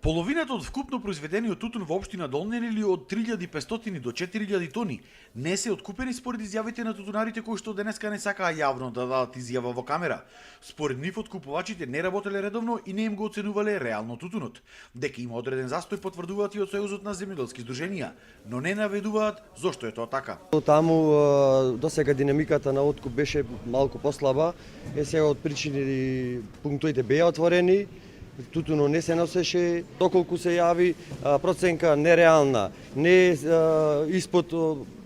Половината од вкупно произведениот тутун во општина Долни или од 3500 до 4000 тони не се откупени според изјавите на тутунарите кои што денеска не сакаа јавно да дадат изјава во камера. Според нив откупувачите не работеле редовно и не им го оценувале реално тутунот. Дека има одреден застој потврдуваат и од Сојузот на земјоделски здруженија, но не наведуваат зошто е тоа така. Таму досега динамиката на откуп беше малку послаба, сега од причини пунктоите беа отворени, тутуно не се носеше, доколку се јави проценка нереална, не испод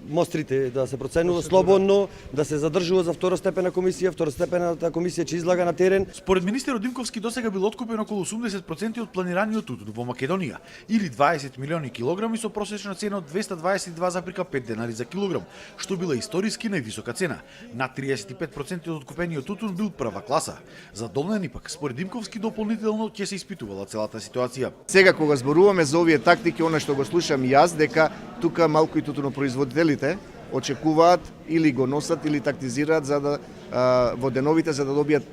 мострите да се проценува слободно, да се задржува за второстепена комисија, второстепената комисија ќе излага на терен. Според министерот Димковски досега бил откупен околу 80% од планираниот тутун во Македонија, или 20 милиони килограми со просечна цена од 222,5 денари за килограм, што била историски највисока цена. Над 35% од откупениот тутун бил прва класа. За Долнени пак, според Димковски, дополнително ќе се испитувала целата ситуација. Сега кога зборуваме за овие тактики, она што го слушам јас, дека тука малку и тутунопроизводителите очекуваат или го носат или тактизираат за да во деновите за да добијат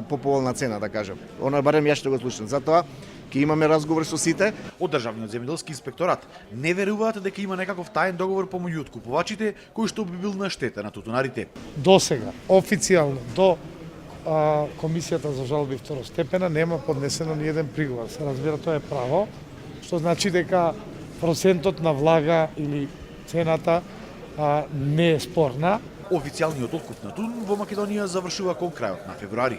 поповолна цена, да кажем. Она барем јас што го слушам. Затоа ќе имаме разговор со сите. Од Државниот земјоделски инспекторат не веруваат дека има некаков таен договор помеѓу откупувачите кој што би бил на штета на тутунарите. Досега официјално до комисијата за жалби второстепена нема поднесено ни еден приговор. Се разбира, тоа е право, што значи дека процентот на влага или цената не е спорна. Официјалниот откуп на тутун во Македонија завршува кон крајот на февруари.